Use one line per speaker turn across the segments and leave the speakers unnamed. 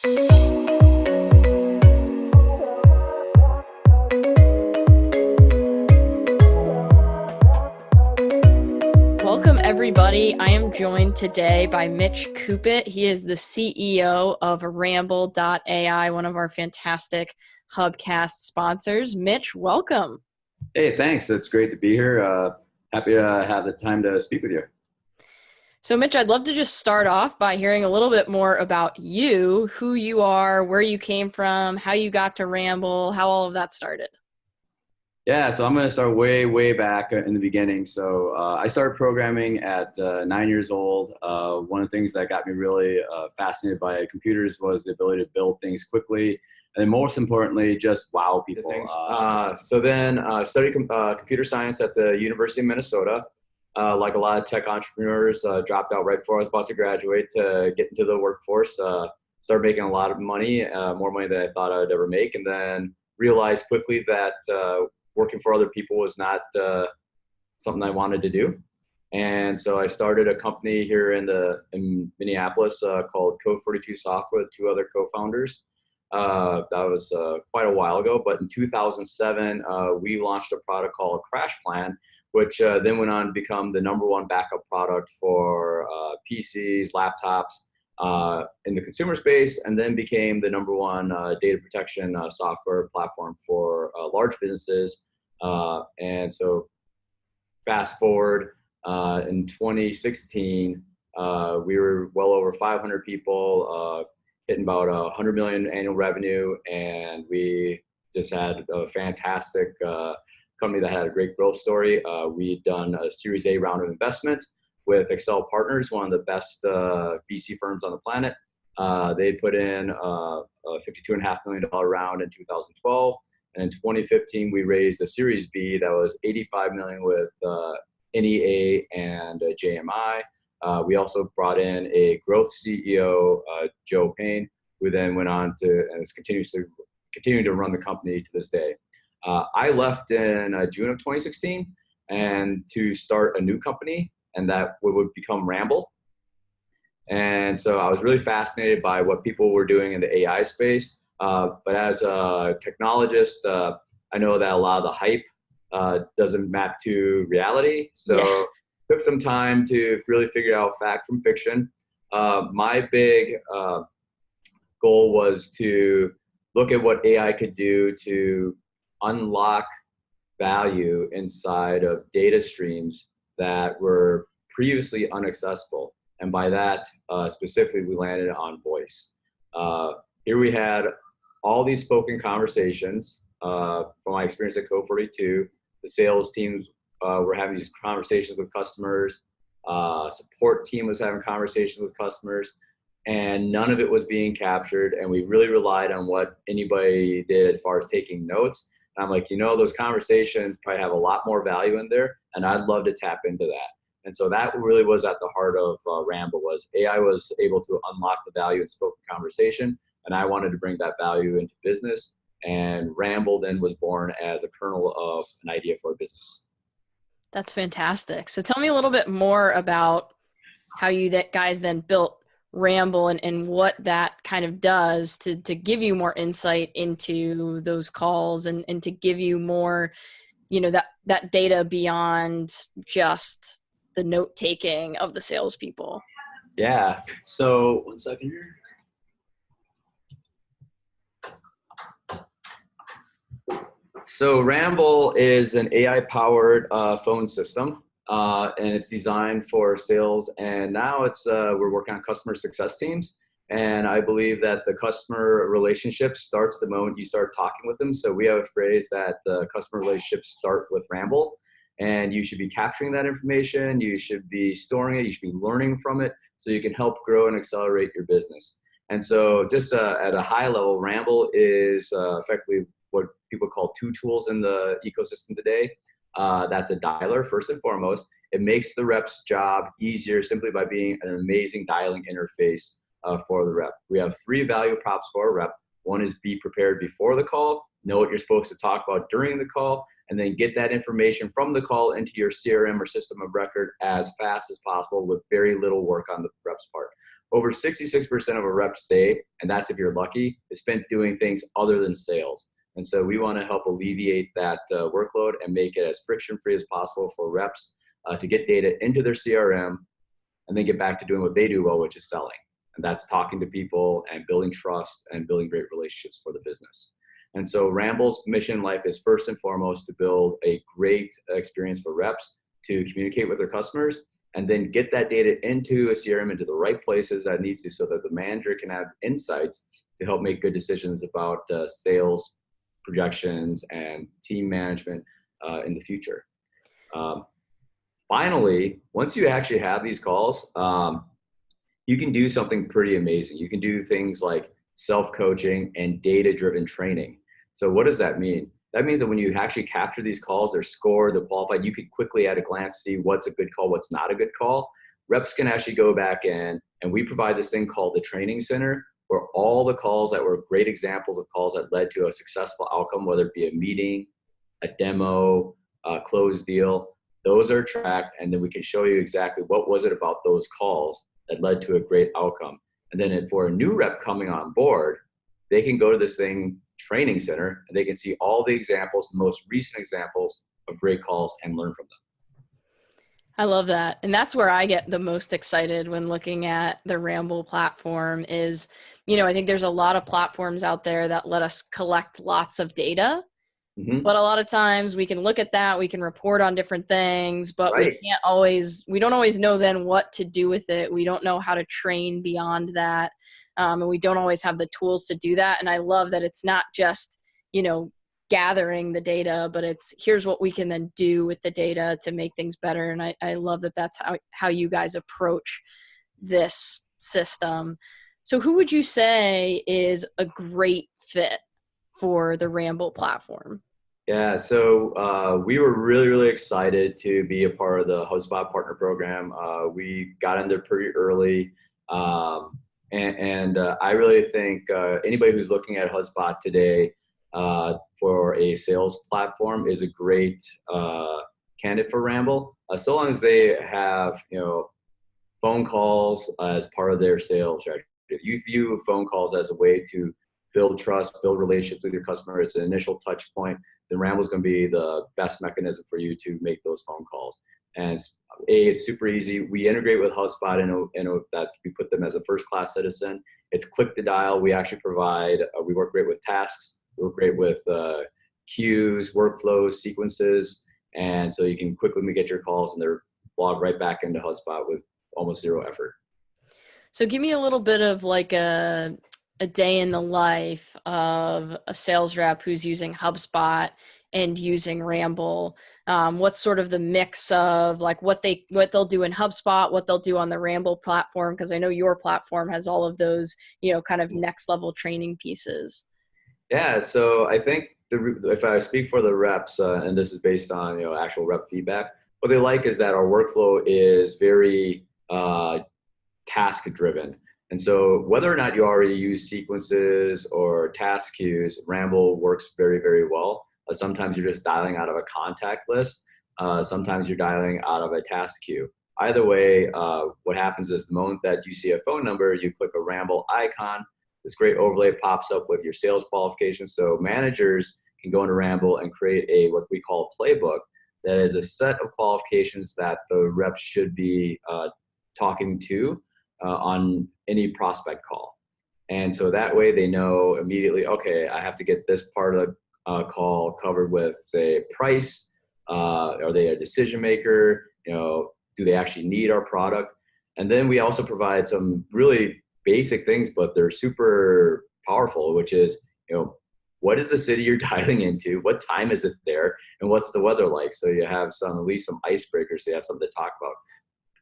Welcome, everybody. I am joined today by Mitch Coopet. He is the CEO of rambl.ai, one of our fantastic Hubcast sponsors. Mitch, welcome.
Hey, thanks. It's great to be here. Happy to have the time to speak with you.
So, Mitch, I'd love to just start off by hearing a little bit more about you, who you are, where you came from, how you got to Rambl, how all of that started.
Yeah, so I'm going to start way back in the beginning. So I started programming at 9 years old. One of the things that got me really fascinated by computers was the ability to build things quickly, and then most importantly, just wow people. So then I studied computer science at the University of Minnesota. Like a lot of tech entrepreneurs, dropped out right before I was about to graduate to get into the workforce. Started making a lot of money, more money than I thought I would ever make, and then realized quickly that working for other people was not something I wanted to do. And so I started a company here in Minneapolis called Code 42 Software with two other co-founders. That was quite a while ago, but in 2007, we launched a product called Crash Plan, which then went on to become the #1 backup product for PCs, laptops, in the consumer space, and then became the #1 data protection software platform for large businesses. And so fast forward in 2016, we were well over 500 people, hitting about 100 million annual revenue, and we just had a fantastic company that had a great growth story. We'd done a Series A round of investment with Excel Partners, one of the best VC firms on the planet. They put in a $52.5 million round in 2012. And in 2015, we raised a Series B that was $85 million with NEA and JMI. We also brought in a growth CEO, Joe Payne, who then went on to and is continuing to run the company to this day. I left in June of 2016 and to start a new company, and that would become Rambl. And so I was really fascinated by what people were doing in the AI space. But as a technologist, I know that a lot of the hype doesn't map to reality. So it took some time to really figure out fact from fiction. My big goal was to look at what AI could do to unlock value inside of data streams that were previously inaccessible. And by that, specifically, we landed on voice. Here we had all these spoken conversations. From my experience at Code 42, the sales teams were having these conversations with customers. Support team was having conversations with customers, and none of it was being captured. And we really relied on what anybody did as far as taking notes. And I'm like, those conversations probably have a lot more value in there, and I'd love to tap into that. And so that really was at the heart of Rambl. Was AI was able to unlock the value in spoken conversation, and I wanted to bring that value into business. And Rambl then was born as a kernel of an idea for a business.
That's fantastic. So tell me a little bit more about how you guys then built Rambl and what that kind of does to give you more insight into those calls and to give you more, that data beyond just the note taking of the salespeople.
Yeah. So 1 second here. So Rambl is an AI-powered phone system, and it's designed for sales. And now we're working on customer success teams. And I believe that the customer relationship starts the moment you start talking with them. So we have a phrase that the customer relationships start with Rambl. And you should be capturing that information. You should be storing it. You should be learning from it so you can help grow and accelerate your business. And so just at a high level, Rambl is effectively what people call two tools in the ecosystem today. That's a dialer, first and foremost. It makes the rep's job easier simply by being an amazing dialing interface for the rep. We have 3 value props for a rep. One is be prepared before the call, know what you're supposed to talk about during the call, and then get that information from the call into your CRM or system of record as fast as possible with very little work on the rep's part. Over 66% of a rep's day, and that's if you're lucky, is spent doing things other than sales. And so we want to help alleviate that workload and make it as friction-free as possible for reps to get data into their CRM and then get back to doing what they do well, which is selling. And that's talking to people and building trust and building great relationships for the business. And so Rambl's mission in life is first and foremost to build a great experience for reps to communicate with their customers and then get that data into a CRM, into the right places that it needs to, so that the manager can have insights to help make good decisions about sales projections and team management in the future. Finally, once you actually have these calls, you can do something pretty amazing. You can do things like self-coaching and data-driven training. So what does that mean? That means that when you actually capture these calls, they're scored, they're qualified, you can quickly at a glance see what's a good call, what's not a good call. Reps can actually go back in, and we provide this thing called the Training Center, where all the calls that were great examples of calls that led to a successful outcome, whether it be a meeting, a demo, a closed deal, those are tracked, and then we can show you exactly what was it about those calls that led to a great outcome. And then for a new rep coming on board, they can go to this thing, Training Center, and they can see all the examples, the most recent examples of great calls, and learn from them.
I love that. And that's where I get the most excited when looking at the Rambl platform is, I think there's a lot of platforms out there that let us collect lots of data. Mm-hmm. But a lot of times we can look at that, we can report on different things, but right. we don't always know then what to do with it. We don't know how to train beyond that. And we don't always have the tools to do that. And I love that it's not just, gathering the data, but it's here's what we can then do with the data to make things better. And I love that that's how you guys approach this system. So who would you say is a great fit for the Rambl platform?
Yeah, so we were really, really excited to be a part of the HubSpot partner program. We got in there pretty early. And I really think anybody who's looking at HubSpot today for a sales platform is a great candidate for Rambl, so long as they have, phone calls as part of their sales strategy. If you view phone calls as a way to build trust, build relationships with your customer, it's an initial touch point, then Rambl is going to be the best mechanism for you to make those phone calls. And it's super easy. We integrate with HubSpot in that we put them as a first-class citizen. It's click to dial. We actually provide, we work great with tasks. We work great with queues, workflows, sequences. And so you can quickly get your calls and they're logged right back into HubSpot with almost zero effort.
So give me a little bit of like a day in the life of a sales rep who's using HubSpot and using Rambl. What's sort of the mix of like what they'll do in HubSpot, what they'll do on the Rambl platform? Because I know your platform has all of those, kind of next level training pieces.
Yeah, so I think if I speak for the reps, and this is based on actual rep feedback, what they like is that our workflow is very task driven. And so whether or not you already use sequences or task queues, Rambl works very, very well. Sometimes you're just dialing out of a contact list. Sometimes you're dialing out of a task queue. Either way, what happens is the moment that you see a phone number, you click a Rambl icon. This great overlay pops up with your sales qualifications. So managers can go into Rambl and create what we call a playbook that is a set of qualifications that the reps should be talking to on any prospect call. And so that way they know immediately, okay, I have to get this part of the call covered with, say, price. Are they a decision maker? Do they actually need our product? And then we also provide some really basic things, but they're super powerful, which is, what is the city you're dialing into? What time is it there? And what's the weather like? So you have at least some icebreakers. So you have something to talk about.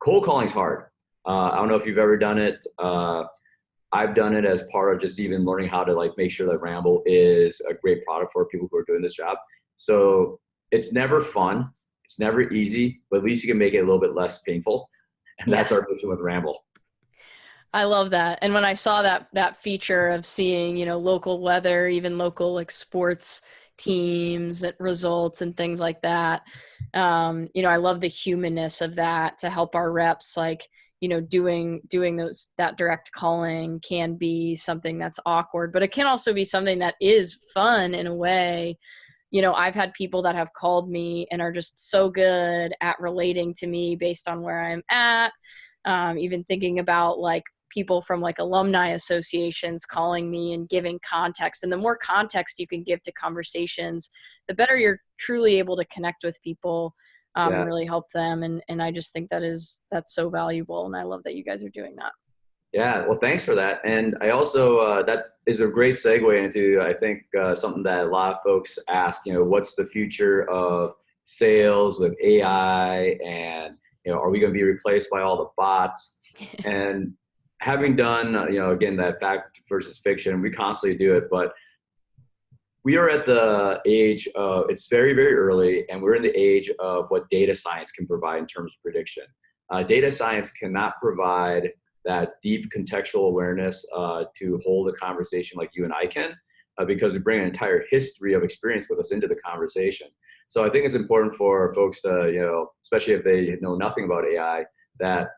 Cold calling's hard. I don't know if you've ever done it. I've done it as part of just even learning how to make sure that Rambl is a great product for people who are doing this job. So it's never fun. It's never easy, but at least you can make it a little bit less painful. And that's our mission with Rambl.
I love that. And when I saw that feature of seeing, local weather, even local sports, teams and results and things like that. I love the humanness of that to help our reps, like, doing that direct calling can be something that's awkward, but it can also be something that is fun in a way. I've had people that have called me and are just so good at relating to me based on where I'm at. Even thinking about like people from like alumni associations calling me and giving context. And the more context you can give to conversations, the better you're truly able to connect with people and really help them. And I just think that's so valuable. And I love that you guys are doing that.
Yeah, well, thanks for that. And I also, that is a great segue into, I think, something that a lot of folks ask, what's the future of sales with AI, and, are we going to be replaced by all the bots? And having done, again, that fact versus fiction, we constantly do it, but we are at the age of, it's very, very early, and we're in the age of what data science can provide in terms of prediction. Data science cannot provide that deep contextual awareness to hold a conversation like you and I can, because we bring an entire history of experience with us into the conversation. So I think it's important for folks to, especially if they know nothing about AI, that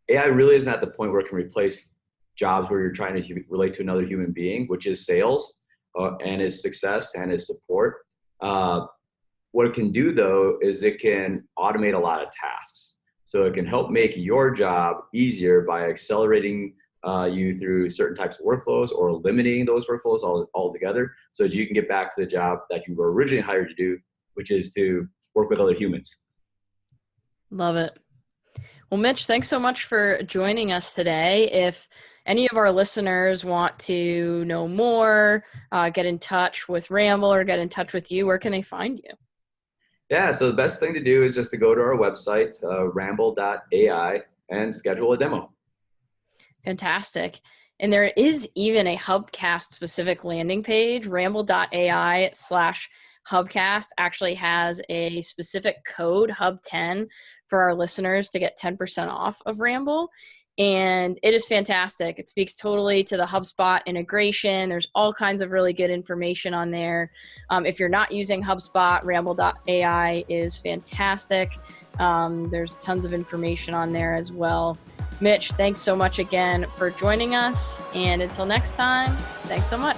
AI really isn't at the point where it can replace jobs where you're trying to relate to another human being, which is sales and is success and is support. What it can do, though, is it can automate a lot of tasks. So it can help make your job easier by accelerating you through certain types of workflows, or eliminating those workflows altogether, so that you can get back to the job that you were originally hired to do, which is to work with other humans.
Love it. Well, Mitch, thanks so much for joining us today. If any of our listeners want to know more, get in touch with Rambl or get in touch with you, where can they find you?
Yeah, so the best thing to do is just to go to our website, rambl.ai, and schedule a demo.
Fantastic. And there is even a Hubcast specific landing page. Rambl.ai/Hubcast actually has a specific code, Hub10, for our listeners to get 10% off of Rambl. And it is fantastic. It speaks totally to the HubSpot integration. There's all kinds of really good information on there. If you're not using HubSpot, rambl.ai is fantastic. There's tons of information on there as well. Mitch, thanks so much again for joining us. And until next time, thanks so much.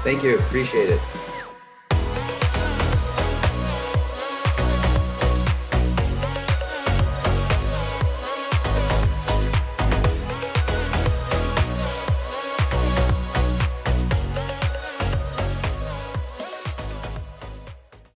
Thank you. Appreciate it.